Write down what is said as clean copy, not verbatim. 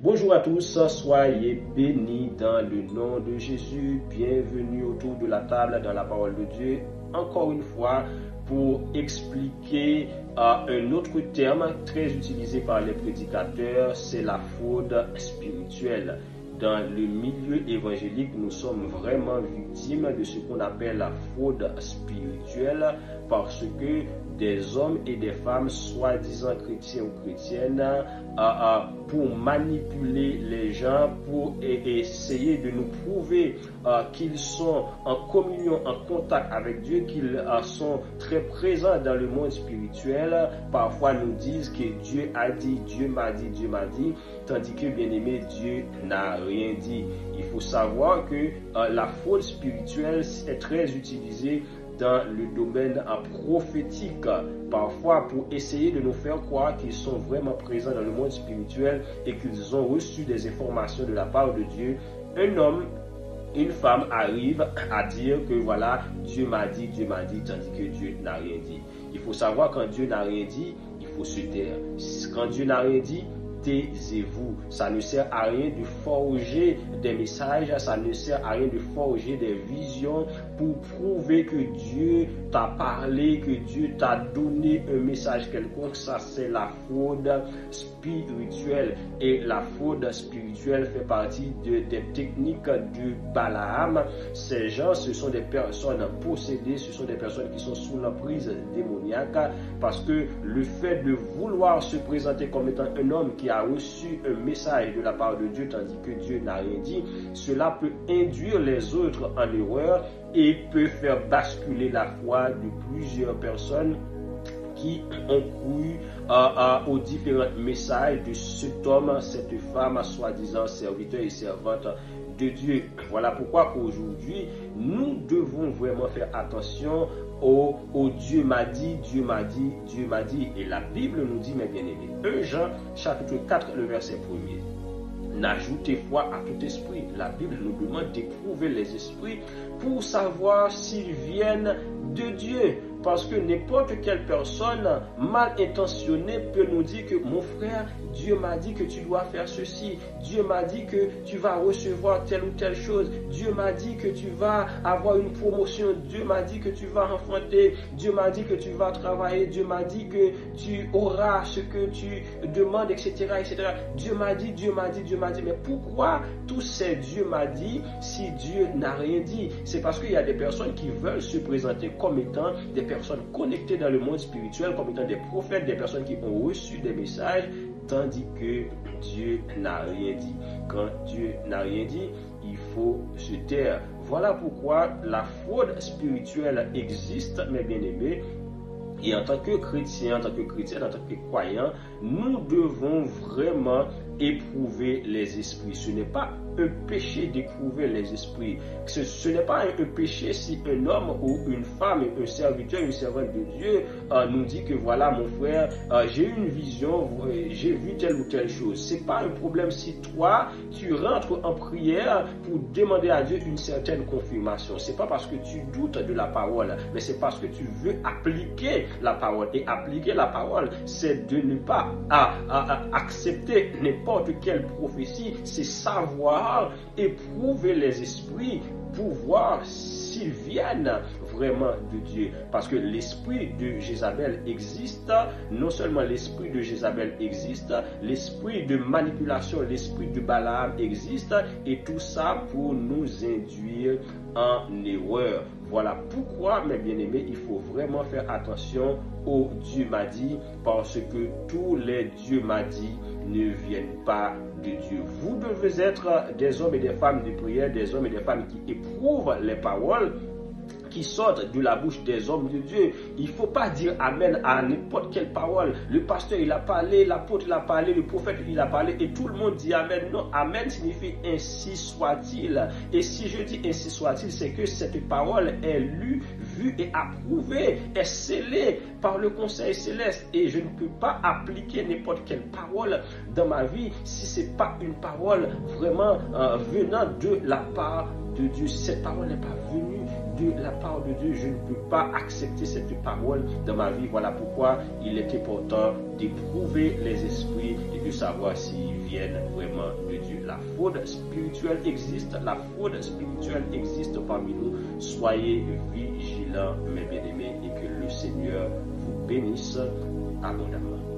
Bonjour à tous, soyez bénis dans le nom de Jésus. Bienvenue autour de la table dans la parole de Dieu. Encore une fois, pour expliquer un autre terme très utilisé par les prédicateurs, c'est la fraude spirituelle. Dans le milieu évangélique, nous sommes vraiment victimes de ce qu'on appelle la fraude spirituelle parce que des hommes et des femmes soi-disant chrétiens ou chrétiennes pour manipuler les gens, pour essayer de nous prouver qu'ils sont en communion, en contact avec Dieu, qu'ils sont très présents dans le monde spirituel, parfois nous disent que Dieu a dit, Dieu m'a dit, Dieu m'a dit, tandis que bien aimé, Dieu n'a rien dit. Il faut savoir que la fraude spirituelle est très utilisée dans le domaine prophétique, parfois pour essayer de nous faire croire qu'ils sont vraiment présents dans le monde spirituel et qu'ils ont reçu des informations de la part de Dieu. Un homme, une femme arrive à dire que voilà, Dieu m'a dit, tandis que Dieu n'a rien dit. Il faut savoir quand Dieu n'a rien dit, il faut se taire. Quand Dieu n'a rien dit, taisez-vous. Ça ne sert à rien de forger des messages, ça ne sert à rien de forger des visions pour prouver que Dieu t'a parlé, que Dieu t'a donné un message quelconque. Ça, c'est la fraude spirituelle. Et la fraude spirituelle fait partie des techniques de Balaam. Ces gens, ce sont des personnes possédées, ce sont des personnes qui sont sous l'emprise démoniaque, parce que le fait de vouloir se présenter comme étant un homme qui a reçu un message de la part de Dieu tandis que Dieu n'a rien dit, cela peut induire les autres en erreur et peut faire basculer la foi de plusieurs personnes qui ont cru aux différents messages de cet homme, cette femme, soi-disant serviteur et servante de Dieu. Voilà pourquoi aujourd'hui, nous devons vraiment faire attention au Dieu m'a dit, Dieu m'a dit, Dieu m'a dit. Et la Bible nous dit, mes bien-aimés, 1 Jean chapitre 4, le verset 1er. N'ajoutez foi à tout esprit. La Bible nous demande d'éprouver les esprits pour savoir s'ils viennent de Dieu. Parce que n'importe quelle personne mal intentionnée peut nous dire que mon frère, Dieu m'a dit que tu dois faire ceci. Dieu m'a dit que tu vas recevoir telle ou telle chose. Dieu m'a dit que tu vas avoir une promotion. Dieu m'a dit que tu vas enfanter. Dieu m'a dit que tu vas travailler. Dieu m'a dit que tu auras ce que tu demandes, etc., etc. Dieu m'a dit, Dieu m'a dit, Dieu m'a dit. Mais pourquoi tous ces Dieu m'a dit si Dieu n'a rien dit? C'est parce qu'il y a des personnes qui veulent se présenter comme étant des personnes connectées dans le monde spirituel, comme étant des prophètes, des personnes qui ont reçu des messages, tandis que Dieu n'a rien dit. Quand Dieu n'a rien dit, il faut se taire. Voilà pourquoi la fraude spirituelle existe, mes bien-aimés. Et en tant que chrétien, en tant que chrétienne, en tant que croyant, nous devons vraiment éprouver les esprits. Ce n'est pas un péché d'éprouver les esprits. Ce n'est pas un péché si un homme ou une femme, un serviteur, une servante de Dieu nous dit que voilà mon frère, j'ai eu une vision, j'ai vu telle ou telle chose. C'est pas un problème si toi, tu rentres en prière pour demander à Dieu une certaine confirmation. C'est pas parce que tu doutes de la parole, mais c'est parce que tu veux appliquer la parole. Et appliquer la parole, c'est de ne pas accepter n'importe quelle prophétie, c'est savoir éprouver les esprits pour voir s'ils viennent vraiment de Dieu. Parce que l'esprit de Jézabel existe, non seulement l'esprit de Jézabel existe, l'esprit de manipulation, l'esprit de Balaam existe, et tout ça pour nous induire en erreur. Voilà pourquoi, mes bien-aimés, il faut vraiment faire attention au Dieu m'a dit, parce que tous les Dieu m'a dit ne viennent pas de Dieu. Vous devez être des hommes et des femmes de prière, des hommes et des femmes qui éprouvent les paroles qui sortent de la bouche des hommes de Dieu. Il ne faut pas dire Amen à n'importe quelle parole. Le pasteur il a parlé, l'apôtre il a parlé, le prophète il a parlé et tout le monde dit Amen. Non, Amen signifie ainsi soit-il. Et si je dis ainsi soit-il, c'est que cette parole est lue, vue et approuvée, est scellée par le conseil céleste. Et je ne peux pas appliquer n'importe quelle parole dans ma vie si ce n'est pas une parole vraiment venant de la part de Dieu. Si cette parole n'est pas venue de la part de Dieu, je ne peux pas accepter cette parole dans ma vie. Voilà pourquoi il est important d'éprouver les esprits et de savoir s'ils viennent vraiment de Dieu. La fraude spirituelle existe parmi nous. Soyez vigilants, mes bien-aimés, et que le Seigneur vous bénisse abondamment.